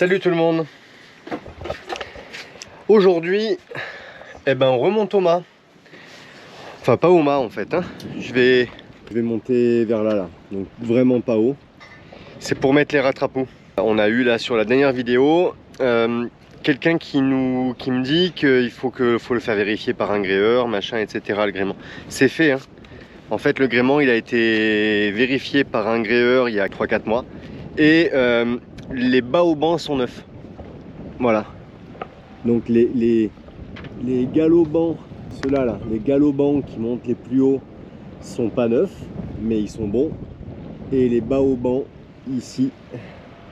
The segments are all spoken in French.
Salut tout le monde. Aujourd'hui, on remonte au mât. Enfin pas au mât en fait, hein. Je vais monter vers là, donc vraiment pas haut. C'est pour mettre les rattrapous. On a eu là sur la dernière vidéo quelqu'un qui me dit qu'il faut le faire vérifier par un gréeur, machin, etc. Le gréement. C'est fait, hein. En fait le gréement il a été vérifié par un gréeur il y a 3-4 mois. Et les baobans sont neufs. Voilà. Donc les galopants, ceux-là là, les galopants qui montent les plus hauts sont pas neufs, mais ils sont bons. Et les baobans ici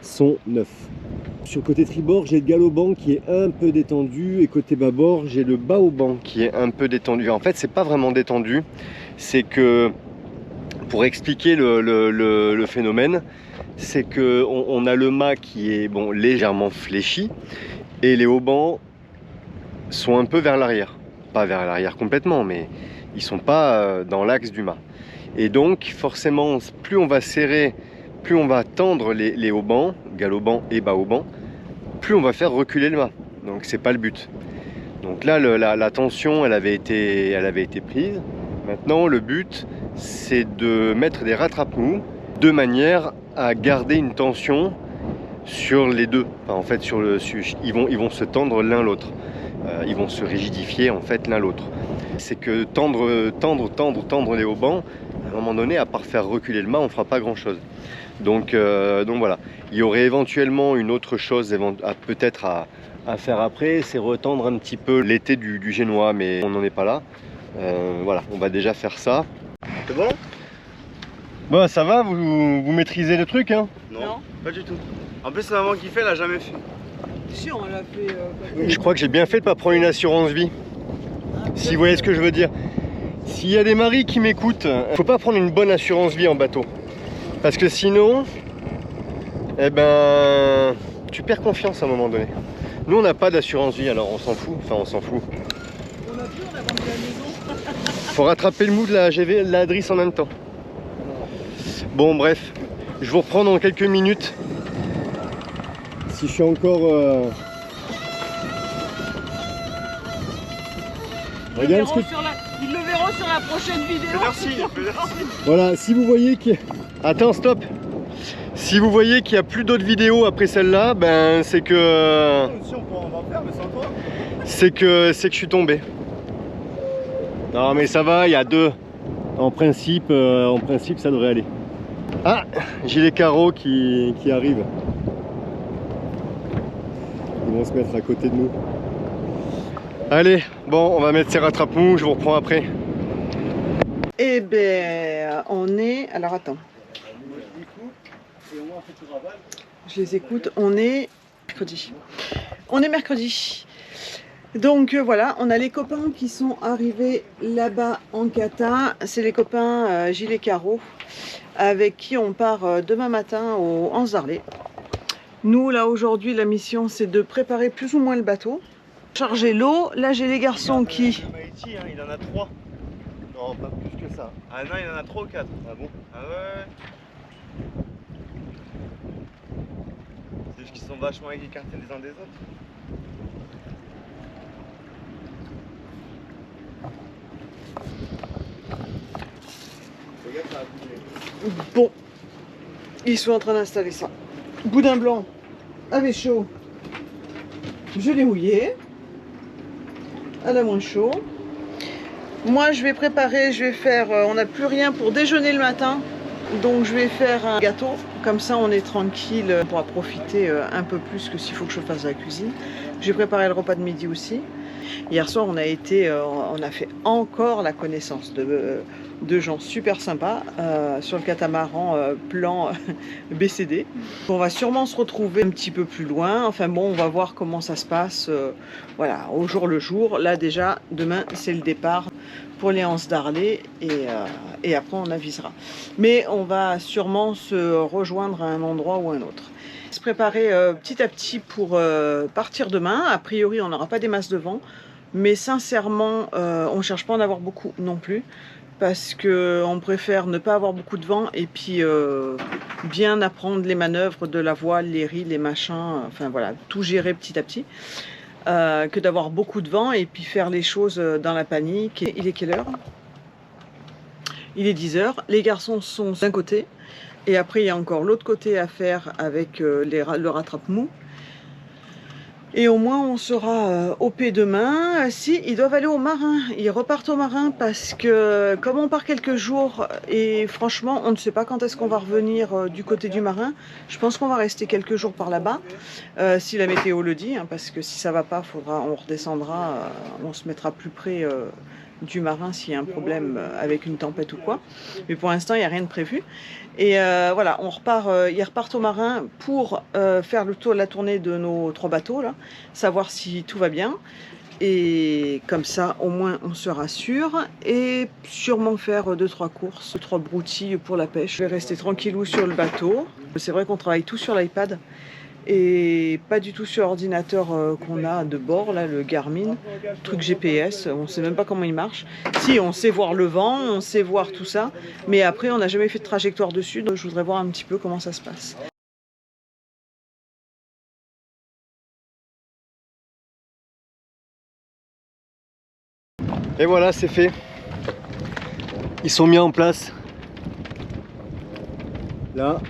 sont neufs. Sur le côté tribord, j'ai le galoban qui est un peu détendu et côté bâbord, j'ai le baoban qui est un peu détendu. En fait, c'est pas vraiment détendu, c'est que pour expliquer le phénomène, c'est que on a le mât qui est bon légèrement fléchi et les haubans sont un peu vers l'arrière. Pas vers l'arrière complètement, mais ils sont pas dans l'axe du mât. Et donc forcément, plus on va serrer, plus on va tendre les haubans, galopants et baobans, plus on va faire reculer le mât. Donc c'est pas le but. Donc là la tension elle avait été prise. Maintenant le but c'est de mettre des rattrape-mous de manière à garder une tension sur les deux. Enfin, en fait ils vont se tendre l'un l'autre. Ils vont se rigidifier en fait l'un l'autre. C'est que tendre les haubans, à un moment donné, à part faire reculer le mât, on fera pas grand chose. Donc voilà. Il y aurait éventuellement une autre chose peut-être à faire après, c'est retendre un petit peu l'été du génois, mais on n'en est pas là. Voilà, on va déjà faire ça. C'est bon? Bon, ça va, vous maîtrisez le truc, hein? Non, pas du tout. En plus, la maman qui fait, elle a jamais fait. Si, on l'a fait. Je crois que j'ai bien fait de pas prendre une assurance vie. Si vous voyez ce que je veux dire. S'il y a des maris qui m'écoutent, faut pas prendre une bonne assurance vie en bateau. Parce que sinon, tu perds confiance à un moment donné. Nous, on n'a pas d'assurance vie, alors on s'en fout. Enfin, on s'en fout. On a plus, on a vendu la maison. Faut rattraper le mou de la drisse en même temps. Bon, bref, je vous reprends dans quelques minutes. Si je suis encore... Ils le verront sur la prochaine vidéo. Merci. Voilà, si vous voyez qu'il y a... Attends, stop. Si vous voyez qu'il n'y a plus d'autres vidéos après celle-là, c'est que... Si on pourra en faire, mais sans toi. C'est que je suis tombé. Non mais ça va, il y a deux. En principe, ça devrait aller. Ah, j'ai les carreaux qui arrivent. Ils vont se mettre à côté de nous. Allez, bon, on va mettre ces rattrapes-mous, je vous reprends après. Eh ben, on est... Alors, attends. Je les écoute. On est mercredi. On est mercredi. Donc, voilà, on a les copains qui sont arrivés là-bas en kata. C'est les copains Gilles et Caro, avec qui on part demain matin au Anse d'Arlé. Nous, là, aujourd'hui, la mission, c'est de préparer plus ou moins le bateau. Charger l'eau. Là, j'ai les garçons qui... Il en a 3. Non, pas plus que ça. Ah non, il en a 3 ou 4. Ah bon? Ah ouais. C'est juste qu'ils sont vachement écartés les uns des autres. Bon, ils sont en train d'installer ça. Boudin blanc avait chaud. Je l'ai mouillé. Elle a moins chaud. Moi, je vais préparer, je vais faire... on n'a plus rien pour déjeuner le matin. Donc, je vais faire un gâteau. Comme ça, on est tranquille. On pourra profiter un peu plus que s'il faut que je fasse la cuisine. J'ai préparé le repas de midi aussi. Hier soir, on a fait encore la connaissance de gens super sympas sur le catamaran plan BCD. On va sûrement se retrouver un petit peu plus loin. Enfin bon, on va voir comment ça se passe voilà, au jour le jour. Là déjà, demain, c'est le départ pour les Anse d'Arlé et après on avisera. Mais on va sûrement se rejoindre à un endroit ou un autre. Se préparer petit à petit pour partir demain. A priori, on n'aura pas des masses de vent. Mais sincèrement, on ne cherche pas à en avoir beaucoup non plus. parce qu'on préfère ne pas avoir beaucoup de vent et puis bien apprendre les manœuvres de la voile, les ris, les machins, enfin voilà, tout gérer petit à petit, que d'avoir beaucoup de vent et puis faire les choses dans la panique. Et il est quelle heure? Il est 10 h. Les garçons sont d'un côté et après il y a encore l'autre côté à faire avec le rattrape-mou. Et au moins on sera OP demain. Si, ils doivent aller au marin, ils repartent au marin parce que comme on part quelques jours et franchement on ne sait pas quand est-ce qu'on va revenir du côté du marin. Je pense qu'on va rester quelques jours par là-bas, si la météo le dit, hein, parce que si ça va pas, on redescendra, on se mettra plus près du marin s'il y a un problème avec une tempête ou quoi. Mais pour l'instant il n'y a rien de prévu. Et voilà, ils repartent au marin pour faire la tournée de nos 3 bateaux, là, savoir si tout va bien. Et comme ça, au moins, on se rassure. Et sûrement faire 2-3 courses, 2-3 broutilles pour la pêche. Je vais rester tranquillou sur le bateau. C'est vrai qu'on travaille tout sur l'iPad et pas du tout sur l'ordinateur qu'on a de bord, là, le Garmin, truc GPS, on sait même pas comment il marche. Si, on sait voir le vent, on sait voir tout ça, mais après on n'a jamais fait de trajectoire dessus, donc je voudrais voir un petit peu comment ça se passe. Et voilà, c'est fait. Ils sont mis en place. Là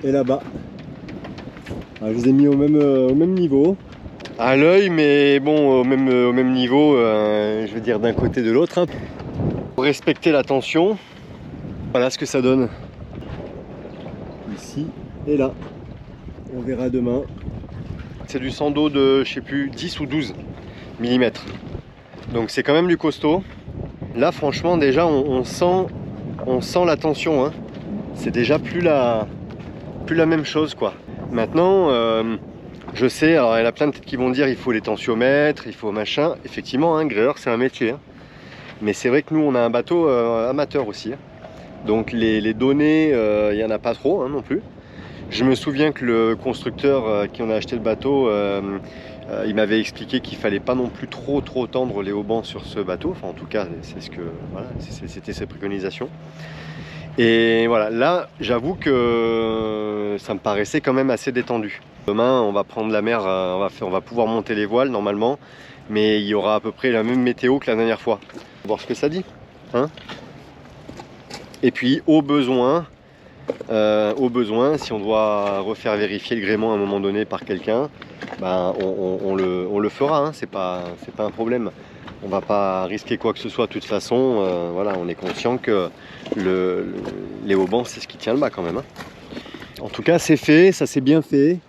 et là-bas. Je les ai mis au même niveau. À l'œil, mais bon, au même niveau, je veux dire d'un côté de l'autre. Hein. Pour respecter la tension. Voilà ce que ça donne. Ici et là. On verra demain. C'est du sando de, je sais plus, 10 ou 12 mm. Donc c'est quand même du costaud. Là, franchement, déjà, on sent la tension. Hein. C'est déjà plus la même chose, quoi. Maintenant, je sais, alors il y en a plein peut-être qui vont dire il faut les tensiomètres, il faut machin. Effectivement, un gréeur c'est un métier. Hein. Mais c'est vrai que nous on a un bateau amateur aussi. Hein. Donc les données, il n'y en a pas trop hein, non plus. Je me souviens que le constructeur qui en a acheté le bateau, il m'avait expliqué qu'il fallait pas non plus trop tendre les haubans sur ce bateau. Enfin en tout cas, c'est ce que voilà, c'était ses préconisations. Et voilà, là, j'avoue que ça me paraissait quand même assez détendu. Demain, on va prendre la mer, on va pouvoir monter les voiles normalement, mais il y aura à peu près la même météo que la dernière fois. On va voir ce que ça dit. Hein. Et puis, au besoin, si on doit refaire vérifier le gréement à un moment donné par quelqu'un, ben, on le fera, hein, c'est pas un problème. On va pas risquer quoi que ce soit de toute façon. Voilà, on est conscient que les haubans c'est ce qui tient le bas quand même. Hein. En tout cas, c'est fait, ça s'est bien fait.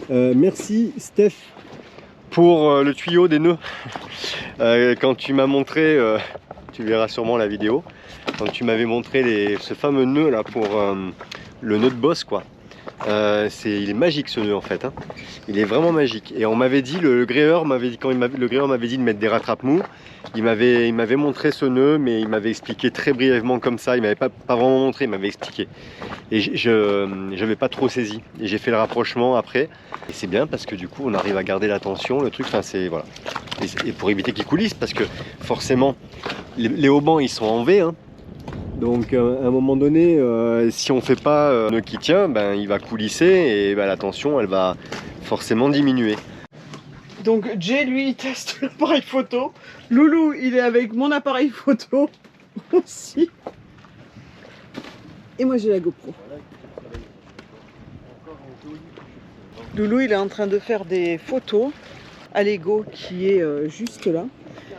Merci Steph pour le tuyau des nœuds. Quand tu m'as montré, tu verras sûrement la vidéo, quand tu m'avais montré ce fameux nœud là pour le nœud de bosse quoi. Il est magique ce nœud en fait, hein. Il est vraiment magique. Et on m'avait dit, le gréeur m'avait dit, quand le gréeur m'avait dit de mettre des rattrape-mous, il m'avait montré ce nœud, mais il m'avait expliqué très brièvement comme ça. Il m'avait pas vraiment montré, il m'avait expliqué. Et je n'avais pas trop saisi. Et j'ai fait le rapprochement après. Et c'est bien parce que du coup on arrive à garder la tension, le truc. Enfin c'est voilà. Et pour éviter qu'il coulisse, parce que forcément les haubans ils sont en V. Hein. Donc à un moment donné, si on ne fait pas le nœud qui tient, ben, il va coulisser et ben, la tension elle va forcément diminuer. Donc Jay lui il teste l'appareil photo, Loulou il est avec mon appareil photo aussi. Et moi j'ai la GoPro. Loulou il est en train de faire des photos à Lego qui est juste là.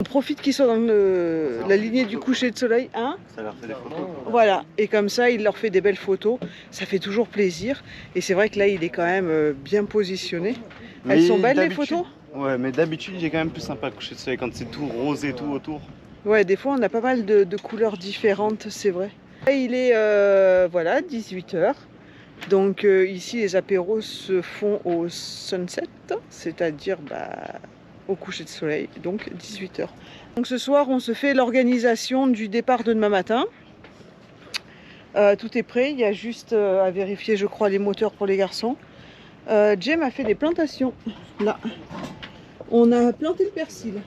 On profite qu'ils soient dans la lignée du coucher de soleil, hein. Ça leur fait des photos. Voilà, et comme ça, il leur fait des belles photos. Ça fait toujours plaisir. Et c'est vrai que là, il est quand même bien positionné. Elles sont belles, les photos? Ouais, mais d'habitude, j'ai quand même plus sympa le coucher de soleil quand c'est tout rose et tout autour. Ouais, des fois, on a pas mal de couleurs différentes, c'est vrai. Là, il est, voilà, 18 h. Donc ici, les apéros se font au sunset, c'est-à-dire... au coucher de soleil, donc 18 h. Donc ce soir, on se fait l'organisation du départ de demain matin. Tout est prêt, il y a juste à vérifier, je crois, les moteurs pour les garçons. Jem a fait des plantations. Là, on a planté le persil.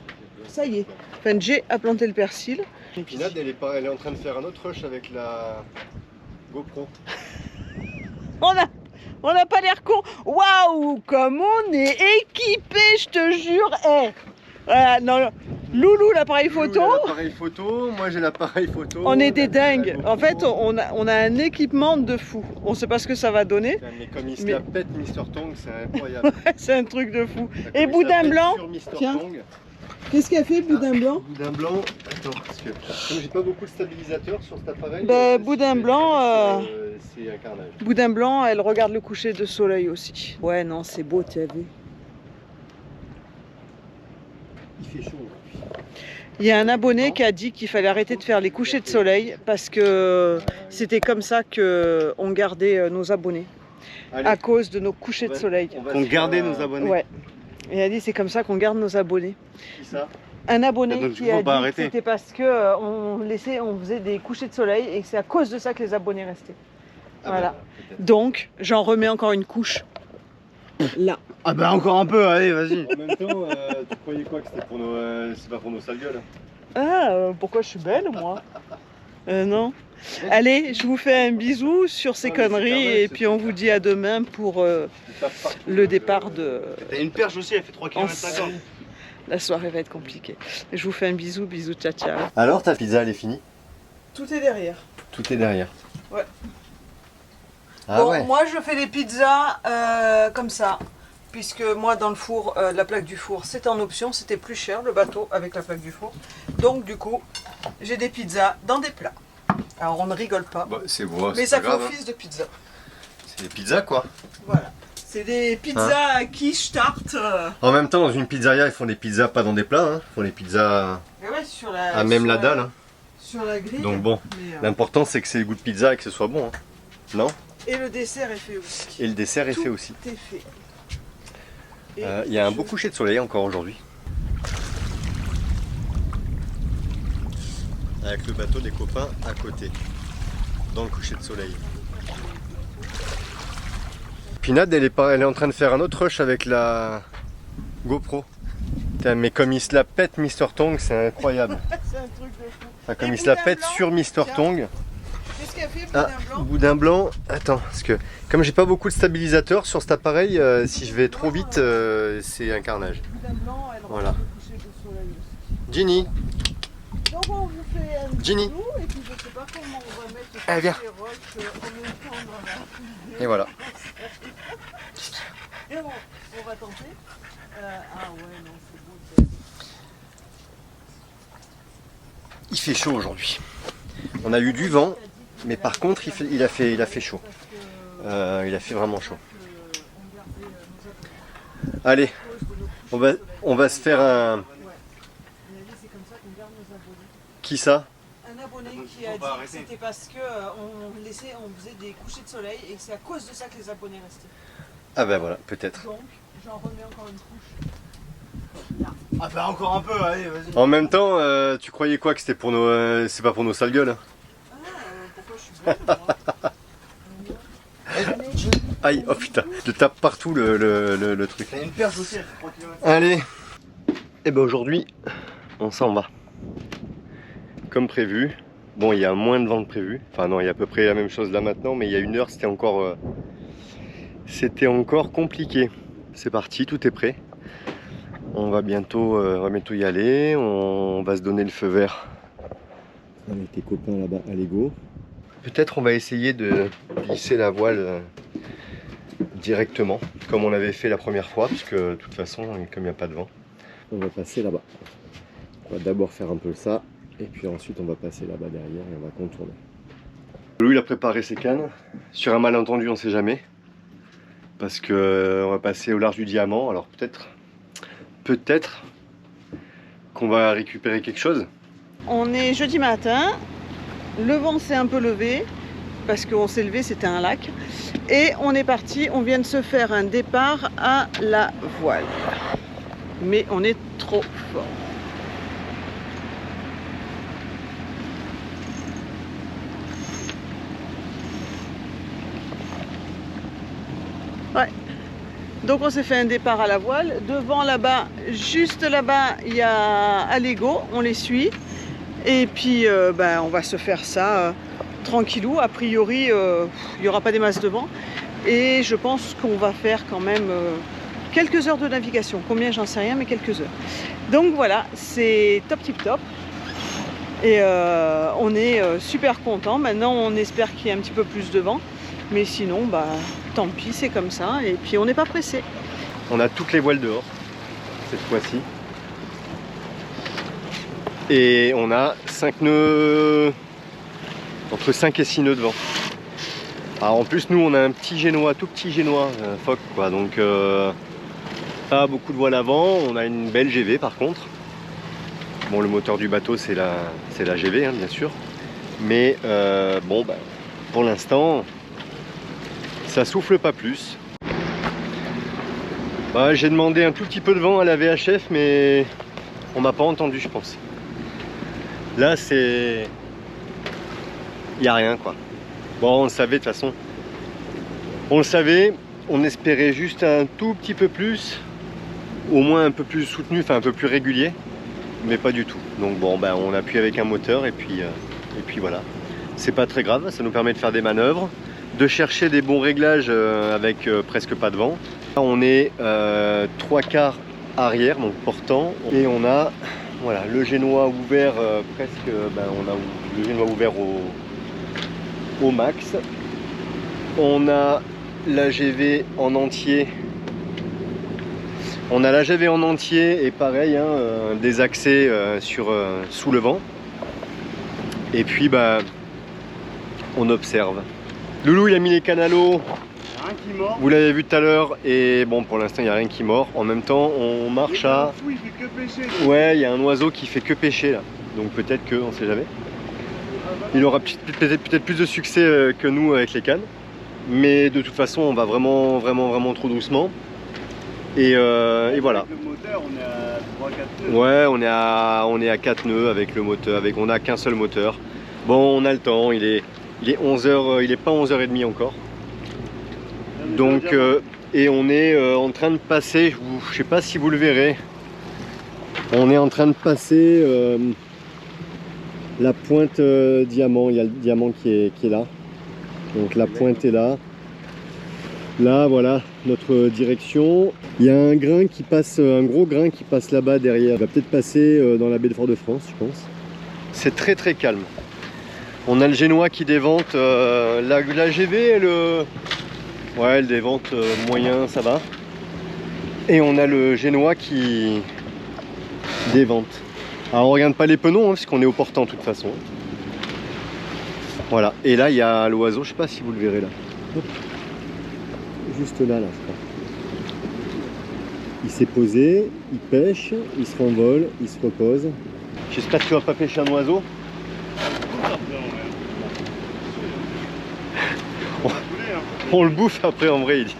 Ça y est. Enfin, Jay a planté le persil. Pinade, elle est en train de faire un autre rush avec la GoPro. On n'a pas l'air con. Waouh, comme on est équipé, je te jure. Voilà, non, Loulou, l'appareil photo. L'appareil photo, moi j'ai l'appareil photo. On est des dingues. En fait, on a un équipement de fou. On sait pas ce que ça va donner. Mais comme il se la pète, Mr. Tong, c'est incroyable. C'est un truc de fou. Et Boudin Blanc. Tiens. Qu'est-ce qu'a fait Boudin Blanc? Boudin Blanc, attends, parce que comme j'ai pas beaucoup de stabilisateur sur cet appareil. Boudin Blanc. C'est un carnage. Boudin Blanc, elle regarde le coucher de soleil aussi. Ouais, non, c'est beau, tu as vu. Il fait chaud aujourd'hui. Il y a un abonné qui a dit qu'il fallait arrêter de faire les couchers de soleil parce que c'était comme ça qu'on gardait nos abonnés. Allez, à cause de nos couchers de soleil. On gardait nos abonnés. Ouais. Et elle a dit c'est comme ça qu'on garde nos abonnés. Qui ça? Un abonné donc, qui a dit que c'était parce que on faisait des couchers de soleil et que c'est à cause de ça que les abonnés restaient. Voilà. Donc j'en remets encore une couche. Là. Ah bah encore un peu, allez vas-y. En même temps, tu croyais quoi que c'était pour nos... c'est pas pour nos sales gueules? Pourquoi je suis belle moi? Non. Allez, je vous fais un bisou sur ces conneries et puis on vous dit à demain pour le départ de... T'as une perche aussi, elle fait 3 km/h. La soirée va être compliquée. Je vous fais un bisou, bisous, ciao ciao. Alors ta pizza elle est finie? Tout est derrière. Tout est derrière. Ouais. Ah bon, ouais. moi je fais des pizzas comme ça. Puisque moi dans le four, la plaque du four c'était en option, c'était plus cher le bateau avec la plaque du four. Donc du coup, j'ai des pizzas dans des plats. Alors on ne rigole pas, Bah, c'est beau, mais ça fait office de pizza. C'est des pizzas quoi. Voilà, c'est des pizzas quiche tarte. En même temps, dans une pizzeria, ils font des pizzas pas dans des plats, hein. Ils font des pizzas Ouais, sur la, à même la dalle. Hein. Sur la grille. Donc bon, l'important c'est que c'est le goût de pizza et que ce soit bon. Hein. Non? Et le dessert est fait aussi. Et le dessert est fait aussi. Tout est fait. Il y a un beau coucher de soleil encore aujourd'hui. Avec le bateau des copains à côté, dans le coucher de soleil. Pinade, elle est en train de faire un autre rush avec la GoPro. Putain, mais comme il se la pète Mr. Tong, c'est incroyable. C'est un truc de fou. Enfin, comme il se la pète sur Mr. Tong. Qu'est-ce qu'il a fait, Boudin Blanc? Boudin Blanc, attends, parce que comme j'ai pas beaucoup de stabilisateur sur cet appareil, si je vais trop vite, c'est un carnage. Boudin Blanc, elle voilà. regarde le coucher de soleil aussi. Ginny, Donc on vous fait un Ginny. bisou et puis je sais pas comment on va mettre Allez, viens. les roches en même temps dans la... Et voilà. Et on va tenter. Ah ouais, non, c'est beau. Il fait chaud aujourd'hui. On a eu du vent, mais par contre il a fait chaud. Il a fait vraiment chaud. Allez, on va se faire un... Qui ça? Un abonné qui a dit que c'était parce que on faisait des couchers de soleil et que c'est à cause de ça que les abonnés restaient. Ah ben voilà, peut-être. Donc j'en remets encore une couche. Ah bah encore un peu, allez vas-y. En même temps, tu croyais quoi que c'était pour nos... c'est pas pour nos sales gueules? Hein. Pourquoi je suis belle moi? Aïe, oh putain, je tape partout le truc. T'as une perche aussi, elle fait 3 km. Allez, et ben aujourd'hui, on s'en va. Comme prévu. Bon, il y a moins de vent que prévu. Enfin non, il y a à peu près la même chose là maintenant, mais il y a une heure, c'était encore compliqué. C'est parti, tout est prêt. On va bientôt y aller. On va se donner le feu vert avec tes copains là-bas à Lego. Peut-être on va essayer de glisser la voile directement, comme on avait fait la première fois, parce que de toute façon, comme il n'y a pas de vent, on va passer là-bas. On va d'abord faire un peu ça, et puis ensuite on va passer là-bas derrière et on va contourner. Louis il a préparé ses cannes. Sur un malentendu, on ne sait jamais, parce que on va passer au large du Diamant. Alors peut-être qu'on va récupérer quelque chose. On est jeudi matin. Le vent s'est un peu levé, parce qu'on s'est levé, c'était un lac. Et on est parti, on vient de se faire un départ à la voile. Mais on est trop fort. Ouais. Donc on s'est fait un départ à la voile. Devant là-bas, juste là-bas, il y a Allego, on les suit. Et puis on va se faire ça tranquillou. A priori, il n'y aura pas des masses de vent. Et je pense qu'on va faire quand même quelques heures de navigation. Combien, j'en sais rien, mais quelques heures. Donc voilà, c'est top tip top. Et on est super content. Maintenant, on espère qu'il y ait un petit peu plus de vent. Mais sinon, tant pis, c'est comme ça. Et puis, on n'est pas pressé. On a toutes les voiles dehors, cette fois-ci. Et on a 5 nœuds, entre 5 et 6 nœuds de vent. Alors en plus, nous, on a un petit génois, tout petit génois, phoque, quoi. Donc, pas beaucoup de voiles avant. On a une belle GV, par contre. Bon, le moteur du bateau, c'est la GV, hein, bien sûr. Mais pour l'instant, ça souffle pas plus. J'ai demandé un tout petit peu de vent à la VHF, mais on m'a pas entendu, je pense. Là, il n'y a rien, quoi. Bon, on le savait de toute façon. On le savait, on espérait juste un tout petit peu plus, au moins un peu plus soutenu, enfin un peu plus régulier. Mais pas du tout. Donc on appuie avec un moteur et puis voilà. C'est pas très grave, ça nous permet de faire des manœuvres, de chercher des bons réglages avec presque pas de vent. Là, on est 3/4 arrière, donc portant, et on a voilà, le génois ouvert presque, on a le génois ouvert au max. On a la GV en entier. On a la GV en entier et pareil, hein, des accès sous le vent. Et puis on observe. Loulou, il a mis les canalos. Vous l'avez vu tout à l'heure et bon, pour l'instant il n'y a rien qui mord. En même temps, on marche à... Il fait que pêcher. Ouais, il y a un oiseau qui fait que pêcher là. Donc peut-être que, on sait jamais. Il aura peut-être plus de succès que nous avec les cannes. Mais de toute façon, on va vraiment trop doucement. Et voilà. Avec le moteur, on est à 3-4 nœuds. Ouais, on est à 4 nœuds avec le moteur, on n'a qu'un seul moteur. Bon, on a le temps, il est 11h, il est pas 11h30 encore. Donc, et on est en train de passer, je sais pas si vous le verrez, on est en train de passer la pointe diamant, il y a le diamant qui est là. Donc la pointe est là. Là, voilà notre direction. Il y a un grain qui passe, un gros grain qui passe là-bas derrière. Il va peut-être passer dans la baie de Fort-de-France, je pense. C'est très calme. On a le génois qui dévente. La GV, elle dévente moyen, ça va. Et on a le génois qui dévente. Alors on regarde pas les penons, hein, parce qu'on est au portant de toute façon. Voilà. Et là, il y a l'oiseau, je sais pas si vous le verrez là. Hop. Juste là, je crois. Il s'est posé, il pêche, il se renvole, il se repose. J'espère que tu vas pas pêcher un oiseau. On le bouffe après en vrai, il dit.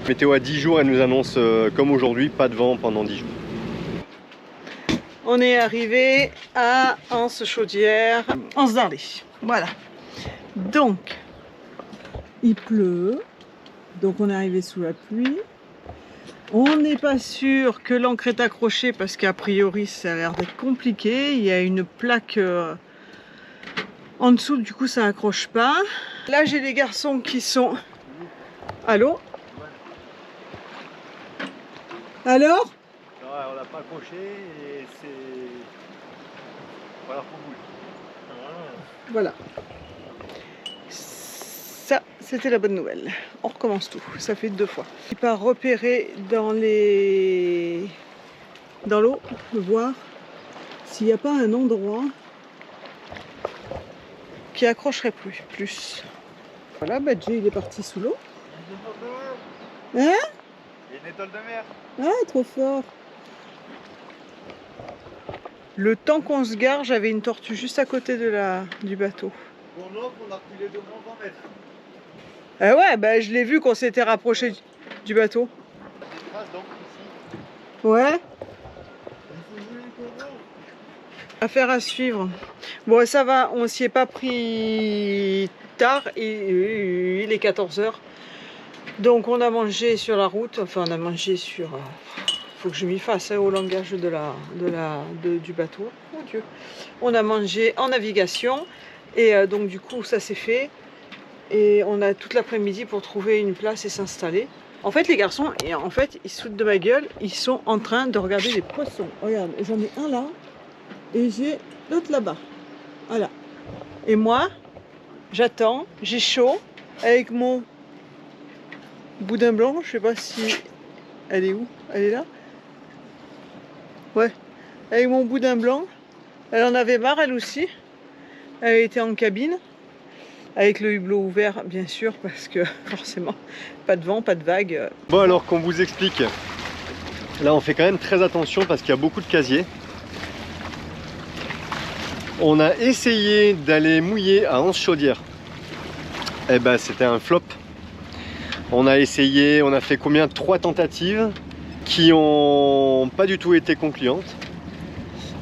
Météo à 10 jours, elle nous annonce comme aujourd'hui, pas de vent pendant 10 jours. On est arrivé à Anse-Chaudière, Anse-Darlé. Voilà. Donc, il pleut. Donc on est arrivé sous la pluie. On n'est pas sûr que l'ancre est accrochée parce qu'a priori ça a l'air d'être compliqué. Il y a une plaque en dessous, du coup ça accroche pas. Là j'ai les garçons qui sont... Allô? Alors? Non, on l'a pas accroché et c'est... Voilà, faut bouger. Voilà. Ça, c'était la bonne nouvelle. On recommence tout. Ça fait 2 fois. Il part repérer dans l'eau, voir s'il n'y a pas un endroit qui accrocherait plus. Voilà, Jay, il est parti sous l'eau. Hein? Il y a une étoile de mer. Ah, trop fort. Le temps qu'on se gare, j'avais une tortue juste à côté du bateau. Bon, non, on a reculé de 20 mètres. Ah ouais, je l'ai vu qu'on s'était rapproché du bateau. Des traces d'encre ici. Ouais. Il faut jouer les coraux. Affaire à suivre. Bon, ça va, on s'y est pas pris tard, et il est 14 h. Donc on a mangé sur la route, enfin on a mangé sur faut que je m'y fasse au langage du bateau. Oh Dieu. On a mangé en navigation et donc du coup ça s'est fait. Et on a toute l'après-midi pour trouver une place et s'installer. En fait les garçons, ils se foutent de ma gueule, ils sont en train de regarder les poissons. Regarde, j'en ai un là et j'ai l'autre là-bas. Voilà. Et moi, j'attends, j'ai chaud avec mon boudin blanc, je sais pas si... Elle est où? Elle est là? Ouais. Avec mon boudin blanc. Elle en avait marre elle aussi. Elle était en cabine. Avec le hublot ouvert bien sûr parce que forcément pas de vent, pas de vagues. Bon alors qu'on vous explique. Là on fait quand même très attention parce qu'il y a beaucoup de casiers. On a essayé d'aller mouiller à Anse-Chaudière. Eh ben c'était un flop. On a essayé, on a fait combien? 3 tentatives qui ont pas du tout été concluantes.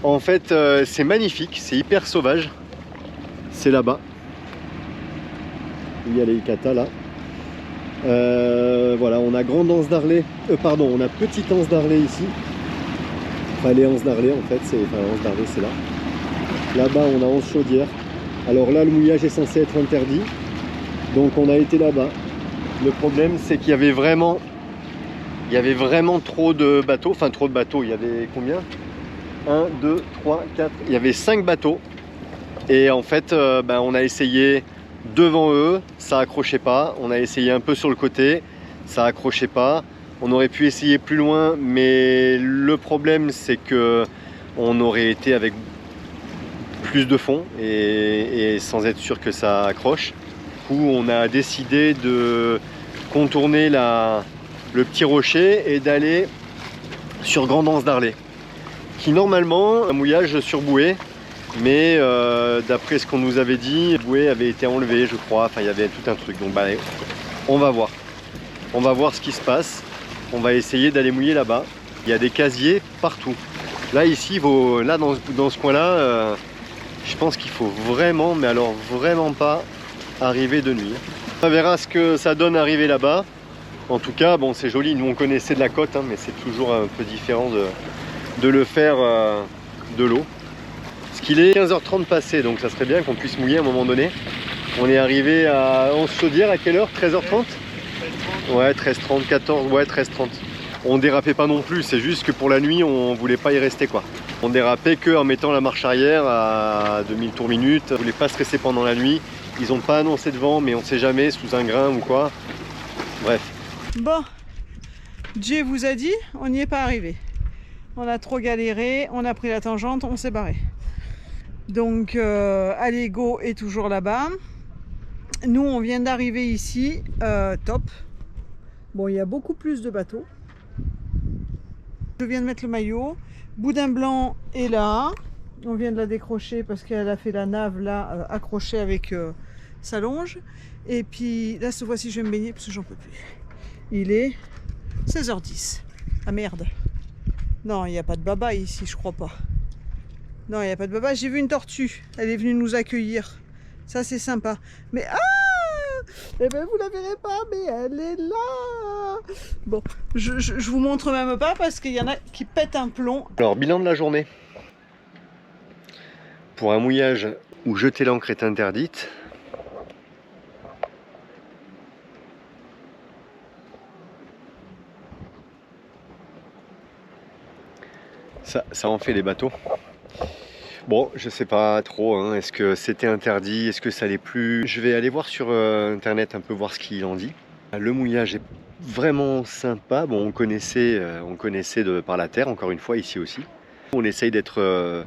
En fait c'est magnifique, c'est hyper sauvage. C'est là-bas. Il y a les Ikata là. Voilà, on a grande anse d'Arlet. Pardon, on a petite anse d'Arlet ici. Enfin les anses d'Arlet en fait, anse d'Arlet c'est là. Là-bas on a Anse-Chaudière. Alors là le mouillage est censé être interdit. Donc on a été là-bas. Le problème c'est qu'il y avait vraiment trop de bateaux. Enfin trop de bateaux, il y avait combien? 1, 2, 3, 4. Il y avait 5 bateaux. Et en fait on a essayé devant eux, ça accrochait pas. On a essayé un peu sur le côté, ça accrochait pas. On aurait pu essayer plus loin, mais le problème c'est que on aurait été avec plus de fond et sans être sûr que ça accroche. Du coup, on a décidé de contourner le petit rocher et d'aller sur Grande Anse d'Arlet, qui normalement un mouillage sur bouée. Mais d'après ce qu'on nous avait dit, la bouée avait été enlevée, je crois. Enfin, il y avait tout un truc. Donc, on va voir. On va voir ce qui se passe. On va essayer d'aller mouiller là-bas. Il y a des casiers partout. Là, ici, là dans ce coin-là, je pense qu'il faut vraiment, mais alors vraiment pas arriver de nuit. On verra ce que ça donne arriver là-bas. En tout cas, bon, c'est joli. Nous, on connaissait de la côte, hein, mais c'est toujours un peu différent de le faire de l'eau. Qu'il est 15h30 passé, donc ça serait bien qu'on puisse mouiller à un moment donné. On est arrivé à Anse-Chaudière à quelle heure? 13h30? Ouais, 13h30, 14, ouais, 13h30. On dérapait pas non plus, c'est juste que pour la nuit, on voulait pas y rester quoi. On dérapait que en mettant la marche arrière à 2000 tours minute. On voulait pas stresser pendant la nuit. Ils ont pas annoncé de vent, mais on sait jamais, sous un grain ou quoi. Bref. Bon, Jay vous a dit, on n'y est pas arrivé. On a trop galéré, on a pris la tangente, on s'est barré. Donc Allego est toujours là-bas. Nous on vient d'arriver ici, top. Bon, il y a beaucoup plus de bateaux. Je viens de mettre le maillot. Boudin blanc est là. On vient de la décrocher parce qu'elle a fait la nave là, accrochée avec sa longe. Et puis là, cette fois-ci, je vais me baigner parce que j'en peux plus. Il est 16h10. Ah merde. Non, il n'y a pas de baba ici, je crois pas. Non, il n'y a pas de baba. J'ai vu une tortue. Elle est venue nous accueillir. Ça, c'est sympa. Mais eh ben, vous la verrez pas, mais elle est là. Bon, je vous montre même pas parce qu'il y en a qui pètent un plomb. Alors, bilan de la journée. Pour un mouillage où jeter l'ancre est interdite, ça en fait les bateaux. Bon, je sais pas trop, hein. Est-ce que c'était interdit? Est-ce que ça l'est plus? Je vais aller voir sur internet un peu voir ce qu'il en dit. Le mouillage est vraiment sympa. Bon, on connaissait par la terre, encore une fois, ici aussi. On essaye d'être,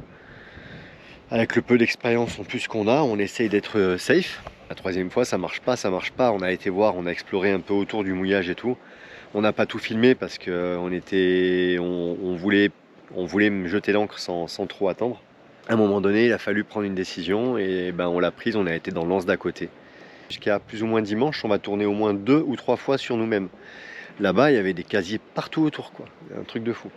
avec le peu d'expérience en plus qu'on a, on essaye d'être safe. La troisième fois, ça marche pas. On a été voir, on a exploré un peu autour du mouillage et tout. On n'a pas tout filmé parce qu'on voulait me jeter l'ancre sans trop attendre. À un moment donné, il a fallu prendre une décision et on l'a prise, on a été dans l'anse d'à côté. Jusqu'à plus ou moins dimanche, on va tourner au moins 2 ou 3 fois sur nous-mêmes. Là-bas, il y avait des casiers partout autour, quoi. Un truc de fou.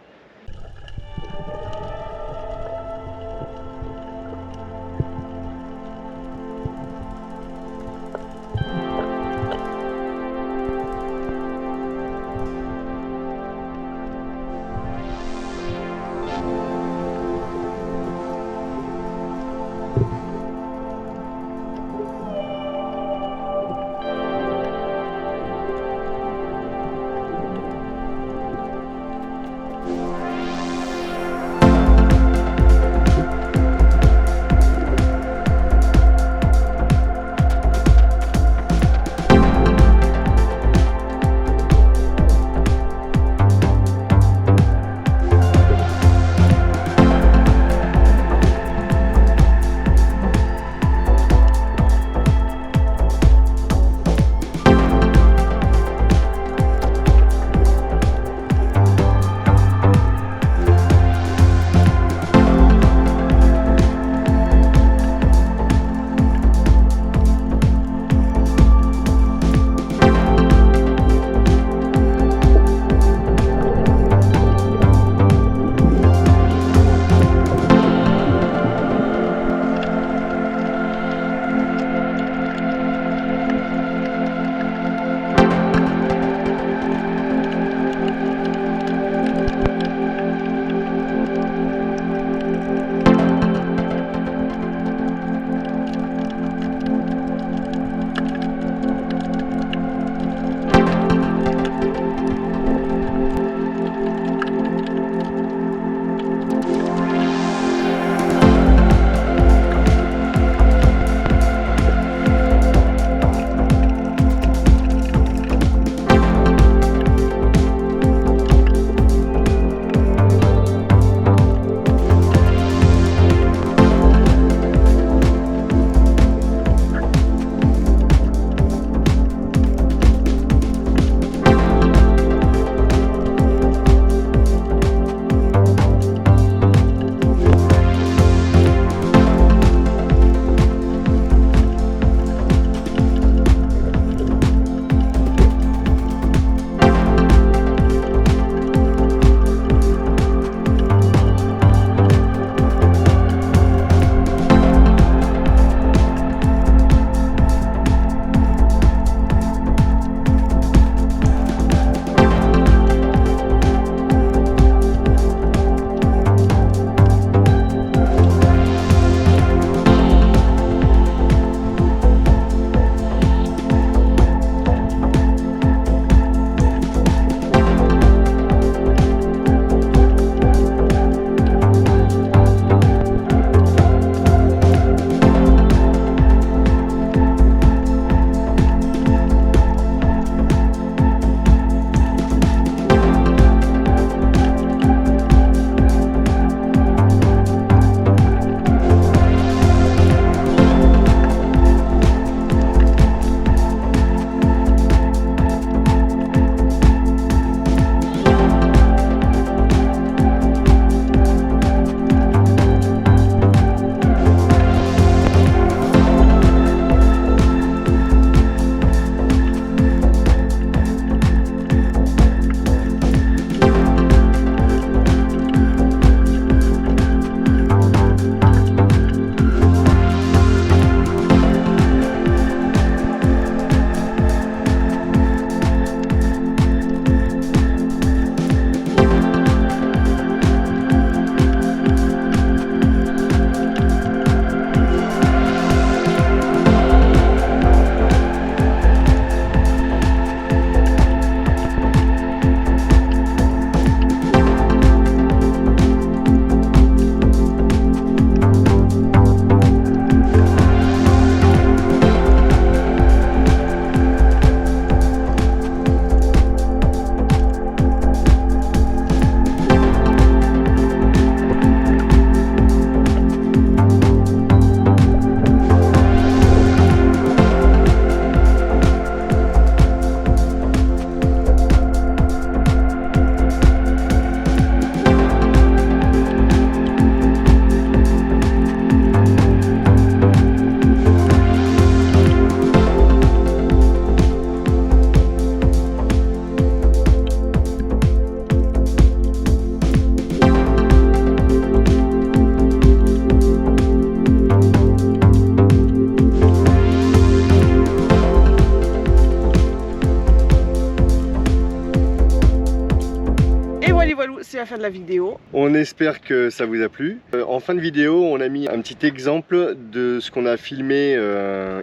Allez voilà, c'est la fin de la vidéo. On espère que ça vous a plu. En fin de vidéo, on a mis un petit exemple de ce qu'on a filmé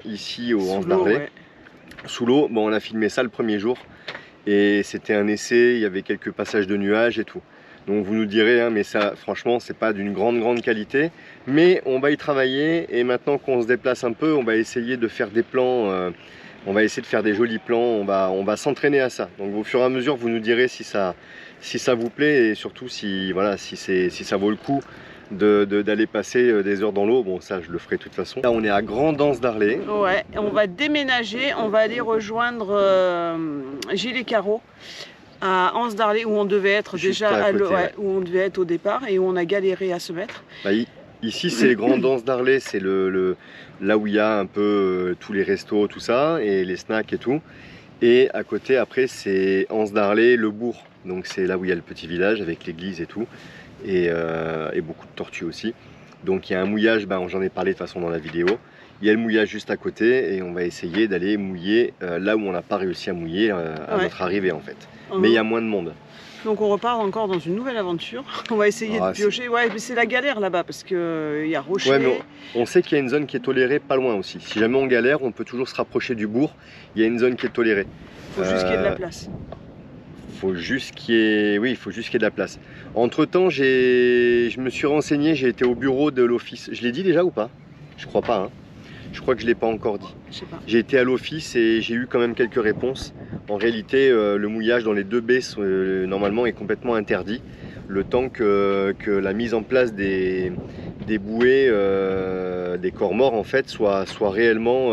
ici au Anse d'Arlet. Ouais. Sous l'eau, bon, on a filmé ça le premier jour et c'était un essai, il y avait quelques passages de nuages et tout. Donc vous nous direz, hein, mais ça franchement c'est pas d'une grande qualité, mais on va y travailler et maintenant qu'on se déplace un peu, on va essayer de faire des plans, on va essayer de faire des jolis plans, on va s'entraîner à ça. Donc au fur et à mesure vous nous direz si ça vous plaît et surtout si, voilà, si ça vaut le coup d'aller passer des heures dans l'eau. Bon, ça je le ferai de toute façon. Là on est à Grand Anse d'Arlet. Ouais, on va déménager, on va aller rejoindre Gilles et Caro à Anse d'Arlet où on devait être Juste déjà à côté, ouais, où on devait être au départ et où on a galéré à se mettre. Bah, ici c'est Grand Anse d'Arlet, c'est là où il y a un peu tous les restos, tout ça, et les snacks et tout. Et à côté après c'est Anse d'Arlet, le bourg. Donc c'est là où il y a le petit village avec l'église et tout. Et beaucoup de tortues aussi. Donc il y a un mouillage, j'en ai parlé de toute façon dans la vidéo. Il y a le mouillage juste à côté et on va essayer d'aller mouiller là où on n'a pas réussi à mouiller à notre arrivée en fait. Mais il y a moins de monde. Donc on repart encore dans une nouvelle aventure. On va essayer de piocher. Ouais, mais c'est la galère là-bas parce que il y a rocher. Ouais, mais on sait qu'il y a une zone qui est tolérée pas loin aussi. Si jamais on galère, on peut toujours se rapprocher du bourg. Il y a une zone qui est tolérée. Il faut juste qu'il y ait de la place. Faut juste qu'il y ait... Oui, il faut juste qu'il y ait de la place. Entre temps, je me suis renseigné, j'ai été au bureau de l'office. Je l'ai dit déjà ou pas? Je crois pas, hein. Je crois que je ne l'ai pas encore dit. Je sais pas. J'ai été à l'office et j'ai eu quand même quelques réponses. En réalité, le mouillage dans les deux baies normalement est complètement interdit. Le temps que la mise en place des bouées, des corps morts en fait, soit réellement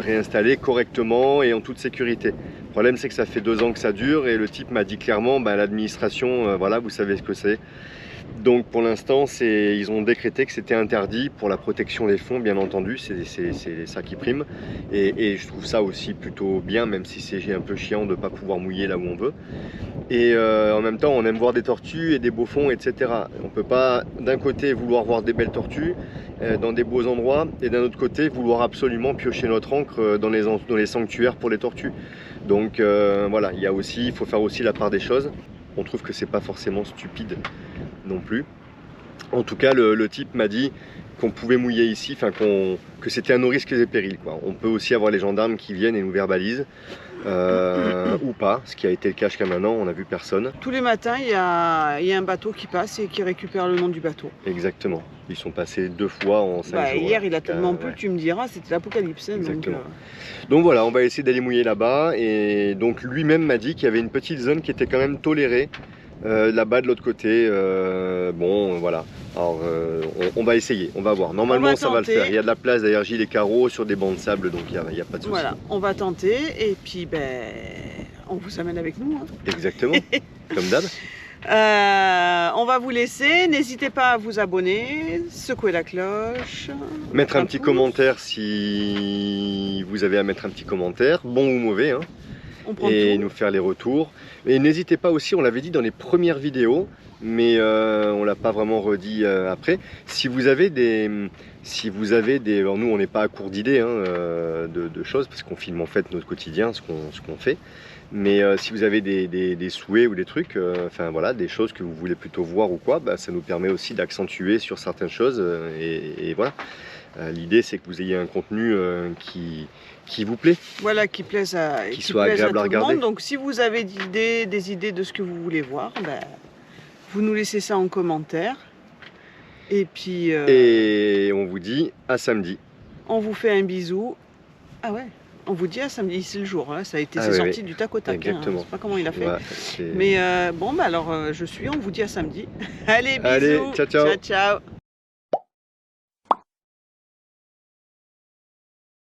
réinstallé correctement et en toute sécurité. Le problème c'est que ça fait 2 ans que ça dure et le type m'a dit clairement, l'administration, voilà, vous savez ce que c'est. Donc pour l'instant, ils ont décrété que c'était interdit pour la protection des fonds, bien entendu, c'est ça qui prime. Et je trouve ça aussi plutôt bien, même si c'est un peu chiant de ne pas pouvoir mouiller là où on veut. Et en même temps, on aime voir des tortues et des beaux fonds, etc. On ne peut pas d'un côté vouloir voir des belles tortues dans des beaux endroits et d'un autre côté vouloir absolument piocher notre encre dans les sanctuaires pour les tortues. Donc voilà, il faut faire aussi la part des choses. On trouve que c'est pas forcément stupide non plus. En tout cas, le type m'a dit qu'on pouvait mouiller ici, que c'était à nos risques et périls, quoi. On peut aussi avoir les gendarmes qui viennent et nous verbalisent, ou pas, ce qui a été le cas jusqu'à maintenant, on n'a vu personne. Tous les matins, il y a un bateau qui passe et qui récupère le nom du bateau. Exactement. Ils sont passés 2 fois en 5 jours. Hier, il a tellement plu, tu me diras, c'était l'apocalypse. Exactement. Donc voilà, on va essayer d'aller mouiller là-bas. Et donc lui-même m'a dit qu'il y avait une petite zone qui était quand même tolérée. Là-bas de l'autre côté, bon voilà, alors on va essayer, on va voir, normalement ça va le faire, il y a de la place d'ailleurs, Gilles et Caro sur des bancs de sable, donc il n'y a pas de souci. Voilà, on va tenter et puis on vous amène avec nous. Hein. Exactement, comme d'hab. On va vous laisser, n'hésitez pas à vous abonner, secouer la cloche. Mettre un petit commentaire si vous avez à mettre un petit commentaire, bon ou mauvais, hein. Et nous faire les retours. Et n'hésitez pas aussi, on l'avait dit dans les premières vidéos, mais on l'a pas vraiment redit après. Si vous avez des, alors nous on n'est pas à court d'idées hein, de choses parce qu'on filme en fait notre quotidien, ce qu'on fait. Mais si vous avez des souhaits ou des trucs, voilà, des choses que vous voulez plutôt voir ou quoi, ça nous permet aussi d'accentuer sur certaines choses et voilà. L'idée c'est que vous ayez un contenu qui vous plaît. Voilà, qui plaise qui soit agréable à regarder. Donc si vous avez des idées de ce que vous voulez voir, vous nous laissez ça en commentaire. Et puis... Et on vous dit à samedi. On vous fait un bisou. Ah ouais, on vous dit à samedi, c'est le jour. Hein. Ça a été sorti du tac au tac. Exactement. Hein. Je sais pas comment il a fait. Ouais, mais bon, alors on vous dit à samedi. Allez, bisous. Allez, ciao, ciao. Ciao, ciao.